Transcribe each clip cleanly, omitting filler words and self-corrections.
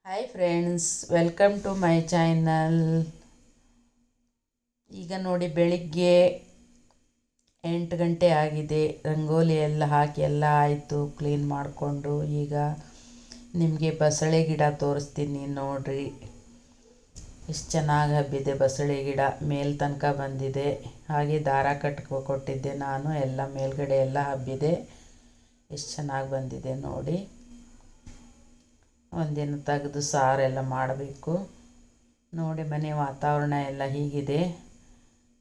Hi friends, welcome to my channel. ಈಗ ನೋಡಿ, ಬೆಳಿಗ್ಗೆ 8 ಗಂಟೆ ಆಗಿದೆ. ರಂಗೋಲಿ ಎಲ್ಲ ಹಾಕಿ ಎಲ್ಲ ಆಯಿತು, ಕ್ಲೀನ್ ಮಾಡಿಕೊಂಡು ಈಗ ನಿಮಗೆ ಬಸಳೆ ಗಿಡ ತೋರಿಸ್ತೀನಿ ನೋಡ್ರಿ. ಎಷ್ಟು ಚೆನ್ನಾಗಿ ಹಬ್ಬಿದೆ ಬಸಳೆ ಗಿಡ, ಮೇಲ್ ತನಕ ಬಂದಿದೆ. ಹಾಗೆ ದಾರ ಕೊಟ್ಟಿದ್ದೆ ನಾನು, ಎಲ್ಲ ಮೇಲ್ಗಡೆ ಎಲ್ಲ ಹಬ್ಬಿದೆ. ಎಷ್ಟು ಚೆನ್ನಾಗಿ ಬಂದಿದೆ ನೋಡಿ. ಒಂದಿನ ತೆಗೆದು ಸಾರೆಲ್ಲ ಮಾಡಬೇಕು ನೋಡಿ. ಮನೆ ವಾತಾವರಣ ಎಲ್ಲ ಹೀಗಿದೆ.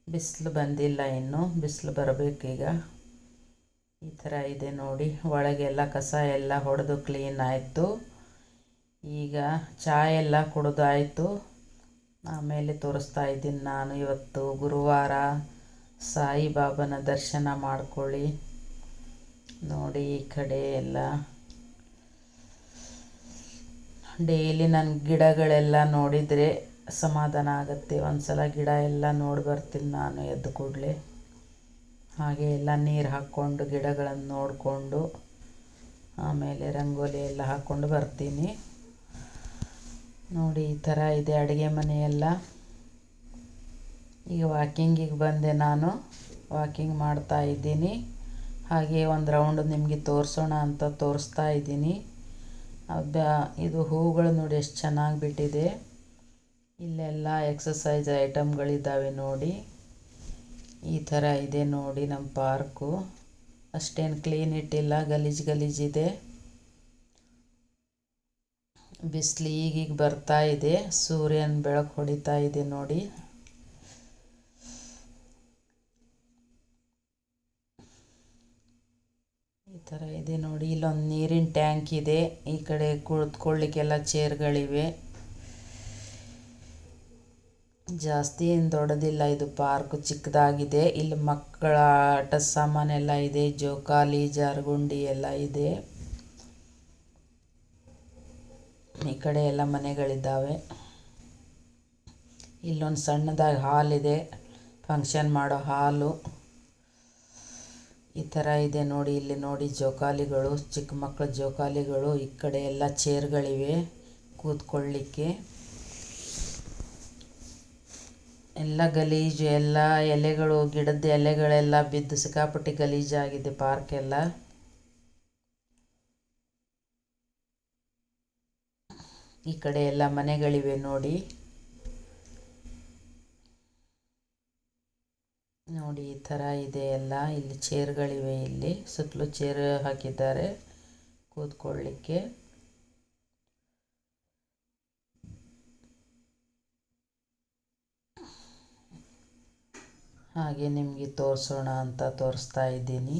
ಬಿಸಿಲು ಬಂದಿಲ್ಲ, ಇನ್ನು ಬಿಸಿಲು ಬರಬೇಕೀಗ. ಈ ಥರ ಇದೆ ನೋಡಿ. ಒಳಗೆಲ್ಲ ಕಸ ಎಲ್ಲ ಹೊಡೆದು ಕ್ಲೀನ್ ಆಯಿತು. ಈಗ ಚಹಾ ಎಲ್ಲ ಕುಡಿದಾಯಿತು. ಆಮೇಲೆ ತೋರಿಸ್ತಾ ಇದ್ದೀನಿ ನಾನು. ಇವತ್ತು ಗುರುವಾರ, ಸಾಯಿಬಾಬನ ದರ್ಶನ ಮಾಡ್ಕೊಳ್ಳಿ ನೋಡಿ. ಈ ಕಡೆ ಎಲ್ಲ ಡೈಲಿ ನನ್ನ ಗಿಡಗಳೆಲ್ಲ ನೋಡಿದರೆ ಸಮಾಧಾನ ಆಗುತ್ತೆ. ಒಂದು ಸಲ ಗಿಡ ಎಲ್ಲ ನೋಡಿ ಬರ್ತೀನಿ ನಾನು ಎದ್ದು ಕೂಡಲೇ. ಹಾಗೆ ಎಲ್ಲ ನೀರು ಹಾಕ್ಕೊಂಡು ಗಿಡಗಳನ್ನು ನೋಡಿಕೊಂಡು ಆಮೇಲೆ ರಂಗೋಲಿ ಎಲ್ಲ ಹಾಕ್ಕೊಂಡು ಬರ್ತೀನಿ ನೋಡಿ. ಈ ಥರ ಇದೆ ಅಡುಗೆ ಮನೆಯೆಲ್ಲ. ಈಗ ವಾಕಿಂಗಿಗೆ ಬಂದೆ ನಾನು, ವಾಕಿಂಗ್ ಮಾಡ್ತಾ ಇದ್ದೀನಿ. ಹಾಗೆ ಒಂದು ರೌಂಡ್ ನಿಮಗೆ ತೋರಿಸೋಣ ಅಂತ ತೋರಿಸ್ತಾ ಇದ್ದೀನಿ. ಇದು ಹೂಗಳು ನೋಡಿ ಎಷ್ಟು ಚೆನ್ನಾಗಿ ಬಿಟ್ಟಿದೆ. ಇಲ್ಲೆಲ್ಲ ಎಕ್ಸಸೈಸ್ ಐಟಮ್ಗಳಿದ್ದಾವೆ ನೋಡಿ. ಈ ಥರ ಇದೆ ನೋಡಿ ನಮ್ಮ ಪಾರ್ಕು. ಅಷ್ಟೇನು ಕ್ಲೀನ್ ಇಟ್ಟಿಲ್ಲ, ಗಲೀಜಿದೆ. ಬಿಸಿಲು ಈಗೀಗ ಬರ್ತಾ ಇದೆ, ಸೂರ್ಯನ ಬೆಳಕು ಹೊಡಿತಾ ಇದೆ ನೋಡಿ. ಈ ಥರ ಇದೆ ನೋಡಿ. ಇಲ್ಲೊಂದು ನೀರಿನ ಟ್ಯಾಂಕ್ ಇದೆ. ಈ ಕಡೆ ಕುಳಿತುಕೊಳ್ಳಿಕ್ಕೆಲ್ಲ ಚೇರ್ಗಳಿವೆ. ಜಾಸ್ತಿ ಏನು ದೊಡ್ಡದಿಲ್ಲ, ಇದು ಪಾರ್ಕ್ ಚಿಕ್ಕದಾಗಿದೆ. ಇಲ್ಲಿ ಮಕ್ಕಳ ಆಟದ ಸಾಮಾನೆಲ್ಲ ಇದೆ, ಜೋಕಾಲಿ, ಜಾರುಗುಂಡಿ ಎಲ್ಲ ಇದೆ. ಈ ಕಡೆ ಎಲ್ಲ ಮನೆಗಳಿದ್ದಾವೆ. ಇಲ್ಲೊಂದು ಸಣ್ಣದಾಗಿ ಹಾಲ್ ಇದೆ, ಫಂಕ್ಷನ್ ಮಾಡೋ ಹಾಲು. ಈ ಥರ ಇದೆ ನೋಡಿ. ಇಲ್ಲಿ ನೋಡಿ ಜೋಕಾಲಿಗಳು, ಚಿಕ್ಕ ಮಕ್ಕಳ ಜೋಕಾಲಿಗಳು. ಈ ಕಡೆ ಎಲ್ಲ ಚೇರ್ಗಳಿವೆ ಕೂತ್ಕೊಳ್ಳಿಕ್ಕೆ. ಎಲ್ಲ ಗಲೀಜು, ಎಲ್ಲ ಎಲೆಗಳು, ಗಿಡದ ಎಲೆಗಳೆಲ್ಲ ಬಿದ್ದು ಸಿಕ್ಕಾಪಟ್ಟೆ ಗಲೀಜಾಗಿದೆ ಪಾರ್ಕ್ ಎಲ್ಲ. ಈ ಕಡೆ ಎಲ್ಲ ಮನೆಗಳಿವೆ ನೋಡಿ. ನೋಡಿ ಈ ಥರ ಇದೆ ಎಲ್ಲ. ಇಲ್ಲಿ ಚೇರ್ಗಳಿವೆ, ಇಲ್ಲಿ ಸುತ್ತಲೂ ಚೇರ್ ಹಾಕಿದ್ದಾರೆ ಕೂತ್ಕೊಳ್ಳಿಕ್ಕೆ. ಹಾಗೆ ನಿಮಗೆ ತೋರಿಸೋಣ ಅಂತ ತೋರಿಸ್ತಾ ಇದ್ದೀನಿ.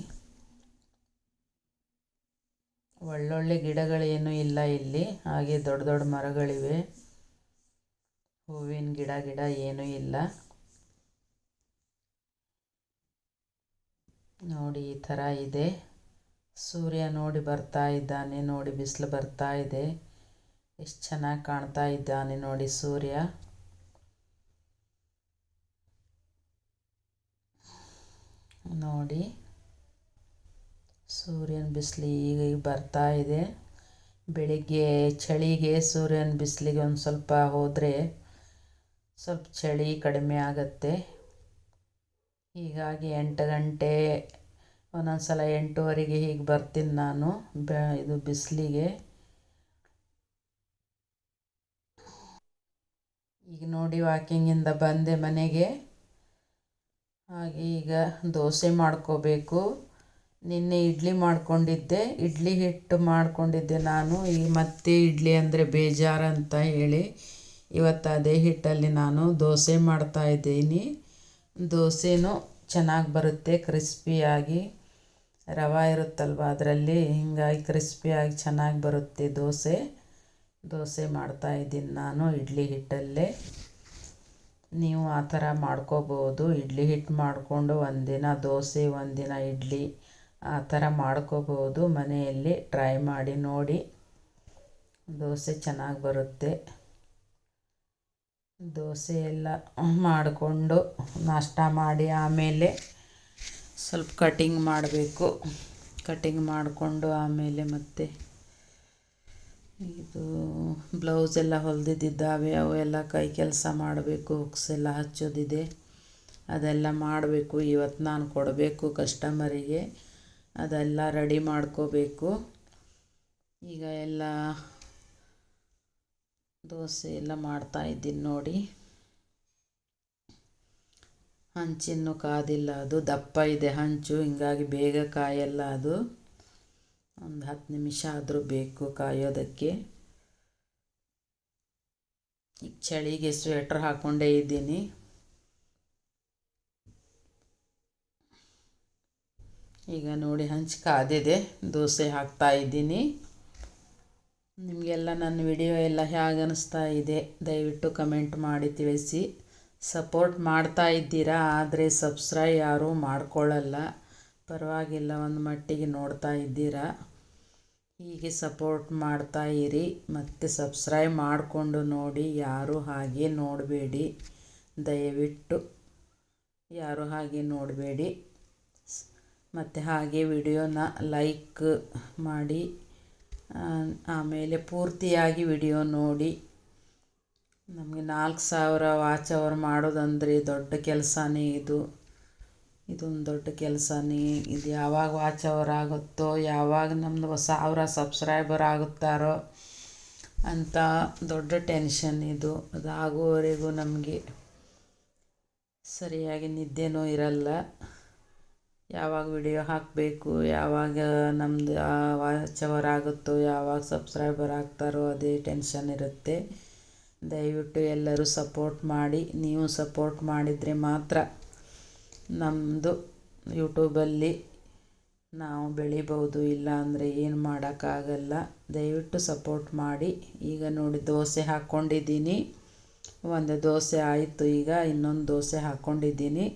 ಒಳ್ಳೊಳ್ಳೆ ಗಿಡಗಳೇನೂ ಇಲ್ಲ ಇಲ್ಲಿ. ಹಾಗೆ ದೊಡ್ಡ ದೊಡ್ಡ ಮರಗಳಿವೆ. ಹೂವಿನ ಗಿಡ ಏನೂ ಇಲ್ಲ ನೋಡಿ. ಈ ಥರ ಇದೆ. ಸೂರ್ಯ ನೋಡಿ ಬರ್ತಾ ಇದ್ದಾನೆ ನೋಡಿ. ಬಿಸಿಲು ಬರ್ತಾ ಇದೆ. ಎಷ್ಟು ಚೆನ್ನಾಗಿ ಕಾಣ್ತಾ ಇದ್ದಾನೆ ನೋಡಿ ಸೂರ್ಯ. ನೋಡಿ ಸೂರ್ಯನ ಬಿಸಿಲು ಈಗ ಬರ್ತಾ ಇದೆ. ಬೆಳಿಗ್ಗೆ ಚಳಿಗೆ ಸೂರ್ಯನ ಬಿಸಿಲಿಗೆ ಒಂದು ಸ್ವಲ್ಪ ಹೋದರೆ ಸ್ವಲ್ಪ ಚಳಿ ಕಡಿಮೆ ಆಗುತ್ತೆ. ಹೀಗಾಗಿ 8 ಗಂಟೆ, ಒಂದೊಂದು ಸಲ 8:15 ಹೀಗೆ ಬರ್ತೀನಿ ನಾನು ಇದು ಬಿಸಿಲಿಗೆ. ಈಗ ನೋಡಿ ವಾಕಿಂಗಿಂದ ಬಂದೆ ಮನೆಗೆ. ಹಾಗೆ ಈಗ ದೋಸೆ ಮಾಡ್ಕೋಬೇಕು. ನಿನ್ನೆ ಇಡ್ಲಿ ಮಾಡ್ಕೊಂಡಿದ್ದೆ, ಇಡ್ಲಿ ಹಿಟ್ಟು ಮಾಡ್ಕೊಂಡಿದ್ದೆ ನಾನು. ಈಗ ಮತ್ತೆ ಇಡ್ಲಿ ಅಂದರೆ ಬೇಜಾರಂತ ಹೇಳಿ ಇವತ್ತು ಅದೇ ಹಿಟ್ಟಲ್ಲಿ ನಾನು ದೋಸೆ ಮಾಡ್ತಾಯಿದ್ದೀನಿ. ದೋಸೆನೂ ಚೆನ್ನಾಗಿ ಬರುತ್ತೆ, ಕ್ರಿಸ್ಪಿಯಾಗಿ. ರವೆ ಇರುತ್ತಲ್ವ ಅದರಲ್ಲಿ, ಹಿಂಗಾಗಿ ಕ್ರಿಸ್ಪಿಯಾಗಿ ಚೆನ್ನಾಗಿ ಬರುತ್ತೆ ದೋಸೆ ಮಾಡ್ತಾಯಿದ್ದೀನಿ ನಾನು ಇಡ್ಲಿ ಹಿಟ್ಟಲ್ಲೇ. ನೀವು ಆ ಥರ ಮಾಡ್ಕೋಬೋದು. ಇಡ್ಲಿ ಹಿಟ್ಟು ಮಾಡಿಕೊಂಡು ಒಂದಿನ ದೋಸೆ, ಒಂದಿನ ಇಡ್ಲಿ ಆ ಥರ ಮಾಡ್ಕೋಬೋದು. ಮನೆಯಲ್ಲಿ ಟ್ರೈ ಮಾಡಿ ನೋಡಿ, ದೋಸೆ ಚೆನ್ನಾಗಿ ಬರುತ್ತೆ. ದೋಸೆ ಎಲ್ಲ ಮಾಡಿಕೊಂಡು ನಾಷ್ಟ ಮಾಡಿ ಆಮೇಲೆ ಸ್ವಲ್ಪ ಕಟಿಂಗ್ ಮಾಡಬೇಕು. ಕಟಿಂಗ್ ಮಾಡಿಕೊಂಡು ಆಮೇಲೆ ಮತ್ತೆ ಇದು ಬ್ಲೌಸ್ ಎಲ್ಲ ಹೊಲಿದಿದ್ದಾವೆ, ಅವೆಲ್ಲ ಕೈ ಕೆಲಸ ಮಾಡಬೇಕು, ಹುಕ್ಸ್ ಎಲ್ಲ ಹಚ್ಚೋದಿದೆ, ಅದೆಲ್ಲ ಮಾಡಬೇಕು. ಇವತ್ತು ನಾನು ಕೊಡಬೇಕು ಕಸ್ಟಮರಿಗೆ, ಅದೆಲ್ಲ ರೆಡಿ ಮಾಡ್ಕೋಬೇಕು. ಈಗ ಎಲ್ಲ ದೋಸೆ ಎಲ್ಲ ಮಾಡ್ತಾಯಿದ್ದೀನಿ ನೋಡಿ. ಹಂಚಿನ್ನು ಕಾದಿಲ್ಲ, ಅದು ದಪ್ಪ ಇದೆ ಹಂಚು, ಹಿಂಗಾಗಿ ಬೇಗ ಕಾಯಲ್ಲ ಅದು. ಒಂದು 10 ನಿಮಿಷ ಆದರೂ ಬೇಕು ಕಾಯೋದಕ್ಕೆ. ಈಗ ಚಳಿಗೆ ಸ್ವೆಟ್ರ್ ಹಾಕ್ಕೊಂಡೇ ಇದ್ದೀನಿ. ಈಗ ನೋಡಿ ಹಂಚು ಕಾದಿದೆ, ದೋಸೆ ಹಾಕ್ತಾ ಇದ್ದೀನಿ. ನಿಮಗೆಲ್ಲ ನನ್ನ ವಿಡಿಯೋ ಎಲ್ಲ ಹೇಗೆ ಅನ್ನಿಸ್ತಾ ಇದೆ ದಯವಿಟ್ಟು ಕಮೆಂಟ್ ಮಾಡಿ ತಿಳಿಸಿ. ಸಪೋರ್ಟ್ ಮಾಡ್ತಾ ಇದ್ದೀರಾ, ಆದರೆ ಸಬ್ಸ್ಕ್ರೈಬ್ ಯಾರೂ ಮಾಡ್ಕೊಳ್ಳಲ್ಲ. ಪರವಾಗಿಲ್ಲ, ಒಂದು ಮಟ್ಟಿಗೆ ನೋಡ್ತಾ ಇದ್ದೀರಾ. ಹೀಗೆ ಸಪೋರ್ಟ್ ಮಾಡ್ತಾ ಇರಿ, ಮತ್ತು ಸಬ್ಸ್ಕ್ರೈಬ್ ಮಾಡಿಕೊಂಡು ನೋಡಿ. ಯಾರೂ ಹಾಗೆ ನೋಡಬೇಡಿ, ದಯವಿಟ್ಟು ಯಾರೂ ಹಾಗೆ ನೋಡಬೇಡಿ. ಮತ್ತು ಹಾಗೆ ವಿಡಿಯೋನ ಲೈಕ್ ಮಾಡಿ, ಆಮೇಲೆ ಪೂರ್ತಿಯಾಗಿ ವಿಡಿಯೋ ನೋಡಿ. ನಮಗೆ 4000 ವಾಚ್ ಅವರ್ ಮಾಡೋದಂದರೆ ದೊಡ್ಡ ಕೆಲಸನೇ ಇದೊಂದು ದೊಡ್ಡ ಕೆಲಸನೇ. ಇದು ಯಾವಾಗ ವಾಚ್ ಅವರ್ ಆಗುತ್ತೋ, ಯಾವಾಗ ನಮ್ಮದು 1000 ಸಬ್ಸ್ಕ್ರೈಬರ್ ಆಗುತ್ತಾರೋ ಅಂತ ದೊಡ್ಡ ಟೆನ್ಷನ್ ಇದು. ಅದಾಗುವವರೆಗೂ ನಮಗೆ ಸರಿಯಾಗಿ ನಿದ್ದೆನೂ ಇರಲ್ಲ. ಯಾವಾಗ ವಿಡಿಯೋ ಹಾಕಬೇಕು, ಯಾವಾಗ ನಮ್ಮದು ವಾಚ್ ಅವರ್ ಆಗುತ್ತೋ, ಯಾವಾಗ ಸಬ್ಸ್ಕ್ರೈಬರ್ ಆಗ್ತಾರೋ ಅದೇ ಟೆನ್ಷನ್ ಇರುತ್ತೆ. ದಯವಿಟ್ಟು ಎಲ್ಲರೂ ಸಪೋರ್ಟ್ ಮಾಡಿ. ನೀವು ಸಪೋರ್ಟ್ ಮಾಡಿದರೆ ಮಾತ್ರ ನಮ್ಮದು ಯೂಟ್ಯೂಬಲ್ಲಿ ನಾವು ಬೆಳಿಬೋದು, ಇಲ್ಲ ಅಂದರೆ ಏನು ಮಾಡೋಕ್ಕಾಗಲ್ಲ. ದಯವಿಟ್ಟು ಸಪೋರ್ಟ್ ಮಾಡಿ. ಈಗ ನೋಡಿ ದೋಸೆ ಹಾಕ್ಕೊಂಡಿದ್ದೀನಿ. ಒಂದು ದೋಸೆ ಆಯಿತು, ಈಗ ಇನ್ನೊಂದು ದೋಸೆ ಹಾಕ್ಕೊಂಡಿದ್ದೀನಿ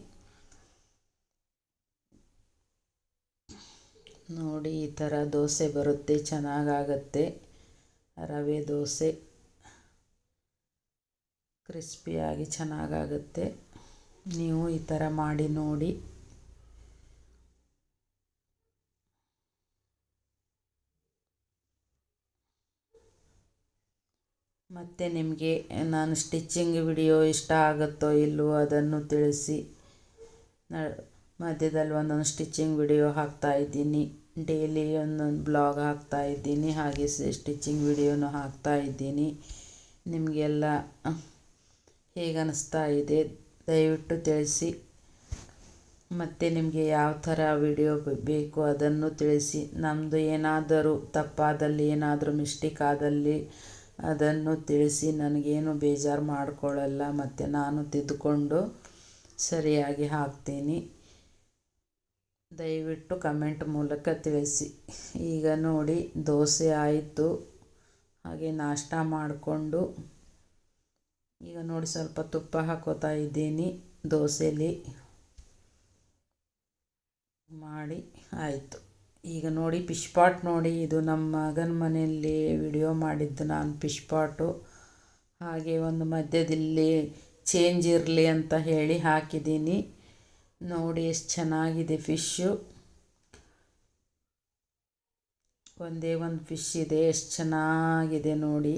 ನೋಡಿ. ಈ ಥರ ದೋಸೆ ಬರುತ್ತೆ, ಚೆನ್ನಾಗಾಗತ್ತೆ. ರವೆ ದೋಸೆ ಕ್ರಿಸ್ಪಿಯಾಗಿ ಚೆನ್ನಾಗಾಗುತ್ತೆ. ನೀವು ಈ ಥರ ಮಾಡಿ ನೋಡಿ. ಮತ್ತು ನಿಮಗೆ ನಾನು ಸ್ಟಿಚ್ಚಿಂಗ್ ವಿಡಿಯೋ ಇಷ್ಟ ಆಗುತ್ತೋ ಇಲ್ಲವೋ ಅದನ್ನು ತಿಳಿಸಿ. ಮಧ್ಯದಲ್ಲಿ ಒಂದೊಂದು ಸ್ಟಿಚ್ಚಿಂಗ್ ವಿಡಿಯೋ ಹಾಕ್ತಾಯಿದ್ದೀನಿ, ಡೈಲಿ ಒಂದೊಂದು ಬ್ಲಾಗ್ ಹಾಕ್ತಾಯಿದ್ದೀನಿ, ಹಾಗೆ ಸ್ಟಿಚ್ಚಿಂಗ್ ವಿಡಿಯೋನೂ ಹಾಕ್ತಾಯಿದ್ದೀನಿ. ನಿಮಗೆಲ್ಲ ಹೇಗೆ ಅನ್ನಿಸ್ತಾ ಇದೆ ದಯವಿಟ್ಟು ತಿಳಿಸಿ. ಮತ್ತು ನಿಮಗೆ ಯಾವ ಥರ ವಿಡಿಯೋ ಬೇಕು ಅದನ್ನು ತಿಳಿಸಿ. ನಮ್ಮದು ಏನಾದರೂ ತಪ್ಪಾದಲ್ಲಿ, ಏನಾದರೂ ಮಿಸ್ಟೇಕ್ ಆದಲ್ಲಿ ಅದನ್ನು ತಿಳಿಸಿ. ನನಗೇನು ಬೇಜಾರು ಮಾಡಿಕೊಳ್ಳಲ್ಲ, ಮತ್ತು ನಾನು ತಿದ್ದುಕೊಂಡು ಸರಿಯಾಗಿ ಹಾಕ್ತೀನಿ. ದಯವಿಟ್ಟು ಕಮೆಂಟ್ ಮೂಲಕ ತಿಳಿಸಿ. ಈಗ ನೋಡಿ ದೋಸೆ ಆಯಿತು, ಹಾಗೆ ನಾಷ್ಟ ಮಾಡಿಕೊಂಡು ಈಗ ನೋಡಿ ಸ್ವಲ್ಪ ತುಪ್ಪ ಹಾಕೋತಾ ಇದ್ದೀನಿ ದೋಸೆಲಿ ಮಾಡಿ ಆಯಿತು. ಈಗ ನೋಡಿ ಫಿಶ್ ಪಾಟ್ ನೋಡಿ, ಇದು ನಮ್ಮ ಮಗನ ಮನೆಯಲ್ಲಿ ವಿಡಿಯೋ ಮಾಡಿದ್ದು ನಾನು ಫಿಶ್ ಪಾಟು. ಹಾಗೆ ಒಂದು ಮಧ್ಯದಲ್ಲಿ ಚೇಂಜ್ ಇರಲಿ ಅಂತ ಹೇಳಿ ಹಾಕಿದ್ದೀನಿ. ನೋಡಿ ಎಷ್ಟು ಚೆನ್ನಾಗಿದೆ ಫಿಶ್ಶು. ಒಂದೇ ಒಂದು ಫಿಶ್ ಇದೆ, ಎಷ್ಟು ಚೆನ್ನಾಗಿದೆ ನೋಡಿ.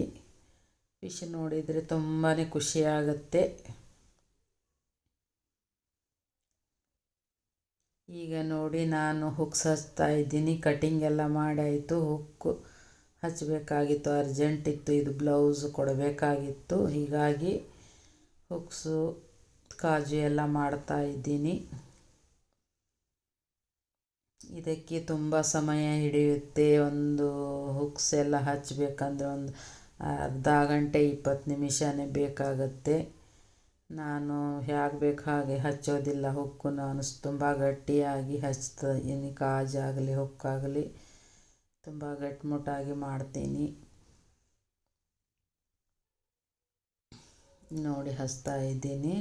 ಫಿಶ್ ನೋಡಿದರೆ ತುಂಬಾ ಖುಷಿಯಾಗುತ್ತೆ. ಈಗ ನೋಡಿ ನಾನು ಹುಕ್ಸ್ ಹಚ್ತಾ ಇದ್ದೀನಿ. ಕಟಿಂಗ್ ಎಲ್ಲ ಮಾಡಾಯಿತು, ಹುಕ್ಕು ಹಚ್ಚಬೇಕಾಗಿತ್ತು, ಅರ್ಜೆಂಟ್ ಇತ್ತು. ಇದು ಬ್ಲೌಸ್ ಕೊಡಬೇಕಾಗಿತ್ತು, ಹೀಗಾಗಿ ಹುಕ್ಸು ಕಾಜು ಎಲ್ಲ ಮಾಡ್ತಾ ಇದ್ದೀನಿ. ಇದಕ್ಕೆ ತುಂಬ ಸಮಯ ಹಿಡಿಯುತ್ತೆ. ಒಂದು ಹುಕ್ಸ್ ಎಲ್ಲ ಹಚ್ಚಬೇಕಂದ್ರೆ ಒಂದು ಅರ್ಧ ಗಂಟೆ 20 ನಿಮಿಷನೇ ಬೇಕಾಗತ್ತೆ. ನಾನು ಹೇಗೆ ಬೇಕು ಹಾಗೆ ಹಚ್ಚೋದಿಲ್ಲ ಹುಕ್ಕು. ನಾನು ತುಂಬ ಗಟ್ಟಿಯಾಗಿ ಹಚ್ತೀನಿ, ಕಾಜಾಗಲಿ ಹುಕ್ಕಾಗಲಿ ತುಂಬ ಗಟ್ಟಿಮುಟ್ಟಾಗಿ ಮಾಡ್ತೀನಿ. ನೋಡಿ ಹಚ್ತಾ ಇದ್ದೀನಿ.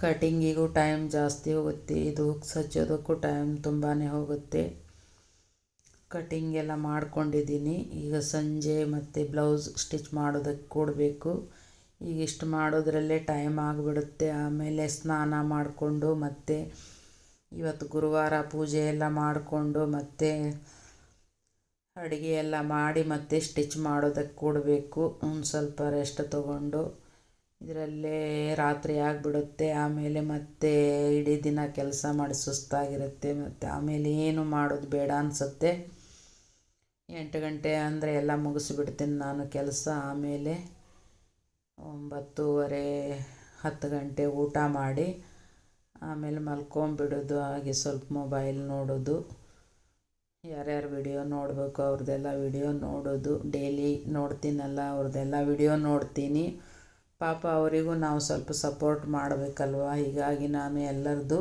ಕಟಿಂಗಿಗೂ ಟೈಮ್ ಜಾಸ್ತಿ ಹೋಗುತ್ತೆ, ಇದು ಹುಕ್ಸ್ ಹಚ್ಚೋದಕ್ಕೂ ಟೈಮ್ ತುಂಬಾ ಹೋಗುತ್ತೆ. ಕಟಿಂಗ್ ಎಲ್ಲ ಮಾಡ್ಕೊಂಡಿದ್ದೀನಿ. ಈಗ ಸಂಜೆ ಮತ್ತು ಬ್ಲೌಸ್ ಸ್ಟಿಚ್ ಮಾಡೋದಕ್ಕೆ ಕೊಡಬೇಕು. ಈಗ ಇಷ್ಟು ಮಾಡೋದ್ರಲ್ಲೇ ಟೈಮ್ ಆಗಿಬಿಡುತ್ತೆ. ಆಮೇಲೆ ಸ್ನಾನ ಮಾಡಿಕೊಂಡು ಮತ್ತೆ ಇವತ್ತು ಗುರುವಾರ ಪೂಜೆ ಎಲ್ಲ ಮಾಡಿಕೊಂಡು ಮತ್ತೆ ಅಡುಗೆ ಎಲ್ಲ ಮಾಡಿ ಮತ್ತೆ ಸ್ಟಿಚ್ ಮಾಡೋದಕ್ಕೆ ಕೊಡಬೇಕು. ಒಂದು ಸ್ವಲ್ಪ ರೆಸ್ಟ್ ತಗೊಂಡು ಇದರಲ್ಲೇ ರಾತ್ರಿ ಆಗಿಬಿಡುತ್ತೆ. ಆಮೇಲೆ ಮತ್ತೆ ಇಡೀ ದಿನ ಕೆಲಸ ಮಾಡಿ ಸುಸ್ತಾಗಿರುತ್ತೆ. ಮತ್ತು ಆಮೇಲೆ ಏನು ಮಾಡೋದು ಬೇಡ ಅನಿಸುತ್ತೆ. 8 ಗಂಟೆ ಅಂದರೆ ಎಲ್ಲ ಮುಗಿಸ್ಬಿಡ್ತೀನಿ ನಾನು ಕೆಲಸ. ಆಮೇಲೆ 9:30 10 ಗಂಟೆ ಊಟ ಮಾಡಿ ಆಮೇಲೆ ಮಲ್ಕೊಂಬಿಡೋದು. ಹಾಗೆ ಸ್ವಲ್ಪ ಮೊಬೈಲ್ ನೋಡೋದು, ಯಾರ್ಯಾರು ವಿಡಿಯೋ ನೋಡಬೇಕು ಅವ್ರದ್ದೆಲ್ಲ ವಿಡಿಯೋ ನೋಡೋದು. ಡೈಲಿ ನೋಡ್ತೀನಲ್ಲ ಅವ್ರದ್ದೆಲ್ಲ ವಿಡಿಯೋ ನೋಡ್ತೀನಿ. ಪಾಪ ಅವರಿಗೂ ನಾವು ಸ್ವಲ್ಪ ಸಪೋರ್ಟ್ ಮಾಡಬೇಕಲ್ವ. ಹೀಗಾಗಿ ನಾನು ಎಲ್ಲರದ್ದು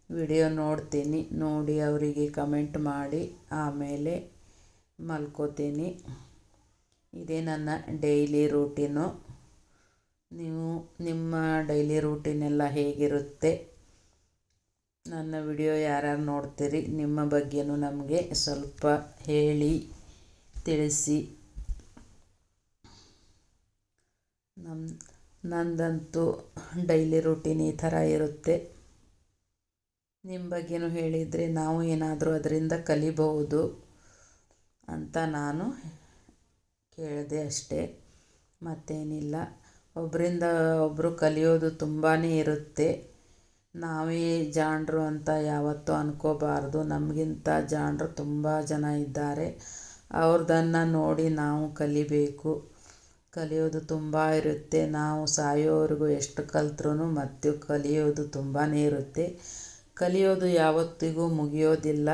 ವಿಡಿಯೋ ನೋಡ್ತೀನಿ. ನೋಡಿ ಅವರಿಗೆ ಕಮೆಂಟ್ ಮಾಡಿ ಆಮೇಲೆ ಮಲ್ಕೋತೀನಿ. ಇದೇ ನನ್ನ ಡೈಲಿ ರೂಟೀನು. ನೀವು ನಿಮ್ಮ ಡೈಲಿ ರೂಟೀನೆಲ್ಲ ಹೇಗಿರುತ್ತೆ? ನನ್ನ ವಿಡಿಯೋ ಯಾರ್ಯಾರು ನೋಡ್ತೀರಿ ನಿಮ್ಮ ಬಗ್ಗೆನೂ ನಮಗೆ ಸ್ವಲ್ಪ ಹೇಳಿ ತಿಳಿಸಿ. ನಂದಂತೂ ಡೈಲಿ ರೂಟೀನ್ ಈ ಥರ ಇರುತ್ತೆ. ನಿಮ್ಮ ಬಗ್ಗೆನೂ ಹೇಳಿದರೆ ನಾವು ಏನಾದರೂ ಅದರಿಂದ ಕಲಿಬಹುದು ಅಂತ ನಾನು ಕೇಳಿದೆ ಅಷ್ಟೇ, ಮತ್ತೇನಿಲ್ಲ. ಒಬ್ಬರಿಂದ ಒಬ್ಬರು ಕಲಿಯೋದು ತುಂಬಾ ಇರುತ್ತೆ. ನಾವೇ ಜಾಣರು ಅಂತ ಯಾವತ್ತೂ ಅಂದ್ಕೋಬಾರ್ದು. ನಮಗಿಂತ ಜಾಣರು ತುಂಬ ಜನ ಇದ್ದಾರೆ. ಅವ್ರದ್ದನ್ನು ನೋಡಿ ನಾವು ಕಲಿಬೇಕು. ಕಲಿಯೋದು ತುಂಬ ಇರುತ್ತೆ. ನಾವು ಸಾಯೋವರೆಗೂ ಎಷ್ಟು ಕಲಿತ್ರೂ ಮತ್ತು ಕಲಿಯೋದು ತುಂಬಾ ಇರುತ್ತೆ. ಕಲಿಯೋದು ಯಾವತ್ತಿಗೂ ಮುಗಿಯೋದಿಲ್ಲ.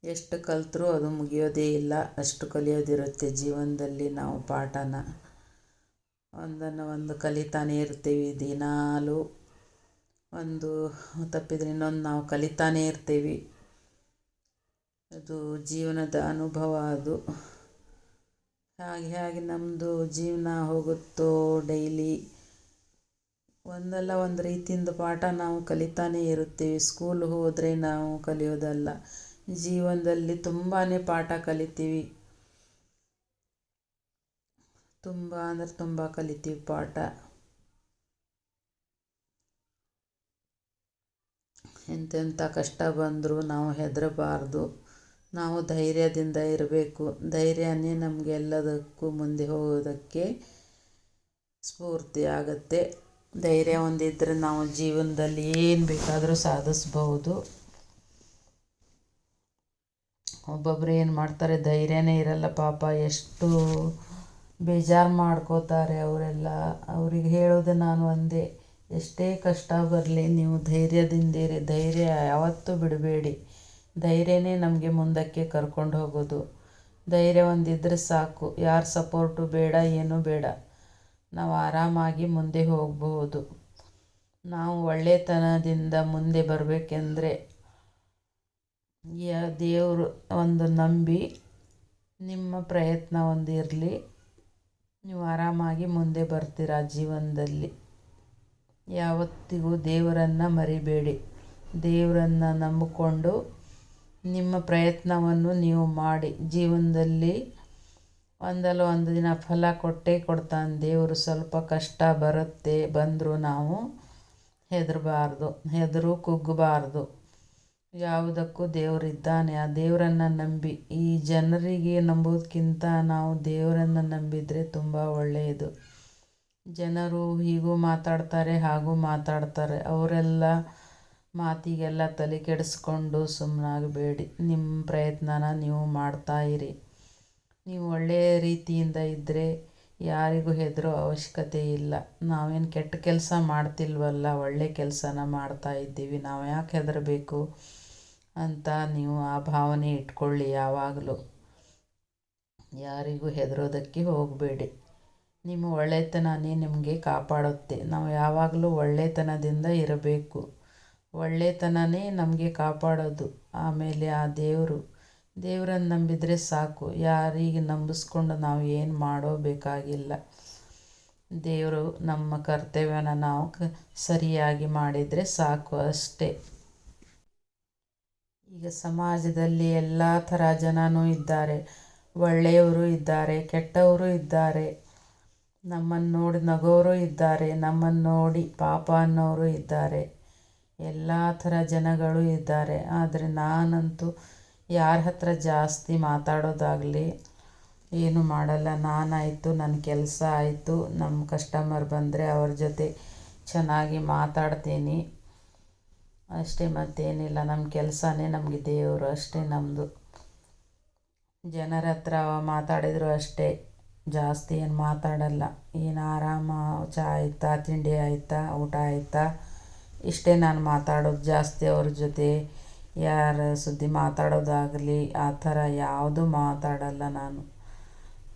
ಎಷ್ಟು ಕಲಿತ್ರೂ ಅದು ಮುಗಿಯೋದೇ ಇಲ್ಲ. ಅಷ್ಟು ಕಲಿಯೋದಿರುತ್ತೆ ಜೀವನದಲ್ಲಿ. ನಾವು ಪಾಠನ ಒಂದನ್ನು ಒಂದು ಕಲಿತಾನೇ ಇರ್ತೀವಿ. ದಿನಾಲೂ ಒಂದು ತಪ್ಪಿದ್ರೆ ಇನ್ನೊಂದು ನಾವು ಕಲಿತಾನೇ ಇರ್ತೀವಿ. ಅದು ಜೀವನದ ಅನುಭವ. ಅದು ಹಾಗೆ ನಮ್ಮದು ಜೀವನ ಹೋಗುತ್ತೋ ಡೈಲಿ ಒಂದಲ್ಲ ಒಂದು ರೀತಿಯಿಂದ ಪಾಠ ನಾವು ಕಲಿತಾನೇ ಇರುತ್ತೀವಿ. ಸ್ಕೂಲ್ ಹೋದರೆ ನಾವು ಕಲಿಯೋದಲ್ಲ, ಜೀವನದಲ್ಲಿ ತುಂಬಾ ಪಾಠ ಕಲಿತೀವಿ. ತುಂಬ ಅಂದರೆ ತುಂಬ ಕಲಿತೀವಿ ಪಾಠ. ಎಂತೆಂಥ ಕಷ್ಟ ಬಂದರೂ ನಾವು ಹೆದರಬಾರ್ದು. ನಾವು ಧೈರ್ಯದಿಂದ ಇರಬೇಕು. ಧೈರ್ಯನೇ ನಮಗೆಲ್ಲದಕ್ಕೂ ಮುಂದೆ ಹೋಗೋದಕ್ಕೆ ಸ್ಫೂರ್ತಿ ಆಗುತ್ತೆ. ಧೈರ್ಯ ಹೊಂದಿದ್ರೆ ನಾವು ಜೀವನದಲ್ಲಿ ಏನು ಬೇಕಾದರೂ ಸಾಧಿಸ್ಬಹುದು. ಒಬ್ಬೊಬ್ಬರು ಏನು ಮಾಡ್ತಾರೆ, ಧೈರ್ಯನೇ ಇರಲ್ಲ ಪಾಪ, ಎಷ್ಟು ಬೇಜಾರು ಮಾಡ್ಕೋತಾರೆ ಅವರೆಲ್ಲ. ಅವ್ರಿಗೆ ಹೇಳೋದು ನಾನು ಒಂದೇ, ಎಷ್ಟೇ ಕಷ್ಟ ಬರಲಿ ನೀವು ಧೈರ್ಯದಿಂದಿರಿ. ಧೈರ್ಯ ಯಾವತ್ತೂ ಬಿಡಬೇಡಿ. ಧೈರ್ಯನೇ ನಮಗೆ ಮುಂದಕ್ಕೆ ಕರ್ಕೊಂಡು ಹೋಗೋದು. ಧೈರ್ಯ ಒಂದಿದ್ರೆ ಸಾಕು. ಯಾರ ಸಪೋರ್ಟು ಬೇಡ, ಏನೂ ಬೇಡ. ನಾವು ಆರಾಮಾಗಿ ಮುಂದೆ ಹೋಗಬಹುದು. ನಾವು ಒಳ್ಳೆತನದಿಂದ ಮುಂದೆ ಬರಬೇಕೆಂದ್ರೆ ದೇವರು ಒಂದು ನಂಬಿ ನಿಮ್ಮ ಪ್ರಯತ್ನ ಒಂದಿರಲಿ. ನೀವು ಆರಾಮಾಗಿ ಮುಂದೆ ಬರ್ತೀರಾ ಜೀವನದಲ್ಲಿ. ಯಾವತ್ತಿಗೂ ದೇವರನ್ನು ಮರಿಬೇಡಿ. ದೇವರನ್ನು ನಂಬಿಕೊಂಡು ನಿಮ್ಮ ಪ್ರಯತ್ನವನ್ನು ನೀವು ಮಾಡಿ. ಜೀವನದಲ್ಲಿ ಒಂದಲ್ಲ ಒಂದು ದಿನ ಫಲ ಕೊಟ್ಟೇ ಕೊಡ್ತಾನೆ ದೇವರು. ಸ್ವಲ್ಪ ಕಷ್ಟ ಬರುತ್ತೆ, ಬಂದರೂ ನಾವು ಹೆದರು ಕುಗ್ಗಬಾರ್ದು. ಯಾವುದಕ್ಕೂ ದೇವರಿದ್ದಾನೆ. ಆ ದೇವರನ್ನು ನಂಬಿ. ಈ ಜನರಿಗೆ ನಂಬೋದಕ್ಕಿಂತ ನಾವು ದೇವರನ್ನು ನಂಬಿದರೆ ತುಂಬ ಒಳ್ಳೆಯದು. ಜನರು ಹೀಗೂ ಮಾತಾಡ್ತಾರೆ, ಹಾಗೂ ಮಾತಾಡ್ತಾರೆ. ಅವರೆಲ್ಲ ಮಾತಿಗೆಲ್ಲ ತಲೆ ಕೆಡಿಸ್ಕೊಂಡು ಸುಮ್ಮನಾಗಬೇಡಿ. ನಿಮ್ಮ ಪ್ರಯತ್ನನ ನೀವು ಮಾಡ್ತಾಯಿರಿ. ನೀವು ಒಳ್ಳೆಯ ರೀತಿಯಿಂದ ಇದ್ದರೆ ಯಾರಿಗೂ ಹೆದರೋ ಅವಶ್ಯಕತೆ ಇಲ್ಲ. ನಾವೇನು ಕೆಟ್ಟ ಕೆಲಸ ಮಾಡ್ತಿಲ್ವಲ್ಲ, ಒಳ್ಳೆ ಕೆಲಸನ ಮಾಡ್ತಾಯಿದ್ದೀವಿ. ನಾವು ಯಾಕೆ ಹೆದರಬೇಕು ಅಂತ ನೀವು ಆ ಭಾವನೆ ಇಟ್ಕೊಳ್ಳಿ ಯಾವಾಗಲೂ. ಯಾರಿಗೂ ಹೆದರೋದಕ್ಕೆ ಹೋಗಬೇಡಿ. ನಿಮ್ಮ ಒಳ್ಳೆತನನೇ ನಿಮಗೆ ಕಾಪಾಡುತ್ತೆ. ನಾವು ಯಾವಾಗಲೂ ಒಳ್ಳೆತನದಿಂದ ಇರಬೇಕು. ಒಳ್ಳೆತನನೇ ನಮಗೆ ಕಾಪಾಡೋದು. ಆಮೇಲೆ ಆ ದೇವರನ್ನು ನಂಬಿದರೆ ಸಾಕು. ಯಾರಿಗೆ ನಂಬಿಸ್ಕೊಂಡು ನಾವು ಏನು ಮಾಡೋಬೇಕಾಗಿಲ್ಲ. ದೇವರು ನಮ್ಮ ಕರ್ತವ್ಯನ ನಾವು ಸರಿಯಾಗಿ ಮಾಡಿದರೆ ಸಾಕು ಅಷ್ಟೇ. ಈಗ ಸಮಾಜದಲ್ಲಿ ಎಲ್ಲ ಥರ ಜನನೂ ಇದ್ದಾರೆ. ಒಳ್ಳೆಯವರು ಇದ್ದಾರೆ, ಕೆಟ್ಟವರು ಇದ್ದಾರೆ. ನಮ್ಮನ್ನು ನೋಡಿ ನಗೋರು ಇದ್ದಾರೆ, ನಮ್ಮನ್ನು ನೋಡಿ ಪಾಪ ಅನ್ನೋರು ಇದ್ದಾರೆ. ಎಲ್ಲ ಥರ ಜನಗಳು ಇದ್ದಾರೆ. ಆದರೆ ನಾನಂತೂ ಯಾರ ಹತ್ರ ಜಾಸ್ತಿ ಮಾತಾಡೋದಾಗಲಿ ಏನು ಮಾಡಲ್ಲ. ನಾನಾಯಿತು, ನನ್ನ ಕೆಲಸ ಆಯಿತು, ನಮ್ಮ ಕಸ್ಟಮರ್ ಬಂದರೆ ಅವ್ರ ಜೊತೆ ಚೆನ್ನಾಗಿ ಮಾತಾಡ್ತೀನಿ ಅಷ್ಟೇ, ಮತ್ತೇನಿಲ್ಲ. ನಮ್ಮ ಕೆಲಸನೇ ನಮಗೆ ದೇವರು ಅಷ್ಟೇ. ನಮ್ಮದು ಜನರ ಹತ್ರ ಮಾತಾಡಿದ್ರು ಅಷ್ಟೇ, ಜಾಸ್ತಿ ಏನು ಮಾತಾಡಲ್ಲ. ಏನು ಆರಾಮ, ಚಹಾ ಆಯಿತಾ, ತಿಂಡಿ ಆಯಿತಾ, ಊಟ ಆಯಿತಾ, ಇಷ್ಟೇ ನಾನು ಮಾತಾಡೋದು ಜಾಸ್ತಿ. ಅವ್ರ ಜೊತೆ ಯಾರ ಸುದ್ದಿ ಮಾತಾಡೋದಾಗಲಿ ಆ ಥರ ಯಾವುದೂ ಮಾತಾಡಲ್ಲ ನಾನು.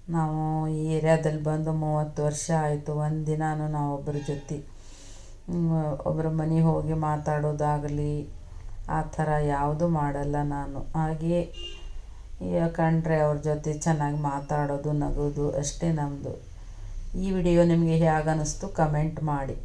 ನಾವು ಈ ಏರಿಯಾದಲ್ಲಿ ಬಂದು 30 ವರ್ಷ ಆಯಿತು. ಒಂದು ದಿನಾನು ನಾವು ಒಬ್ಬರ ಮನೆಗೆ ಹೋಗಿ ಮಾತಾಡೋದಾಗಲಿ ಆ ಥರ ಯಾವುದೂ ಮಾಡಲ್ಲ ನಾನು. ಹಾಗೆಯೇ ಕಂಡ್ರೆ ಅವ್ರ ಜೊತೆ ಚೆನ್ನಾಗಿ ಮಾತಾಡೋದು, ನಗೋದು ಅಷ್ಟೇ ನಮ್ಮದು. ಈ ವಿಡಿಯೋ ನಿಮಗೆ ಹೇಗೆ ಅನ್ನಿಸ್ತು ಕಮೆಂಟ್ ಮಾಡಿ.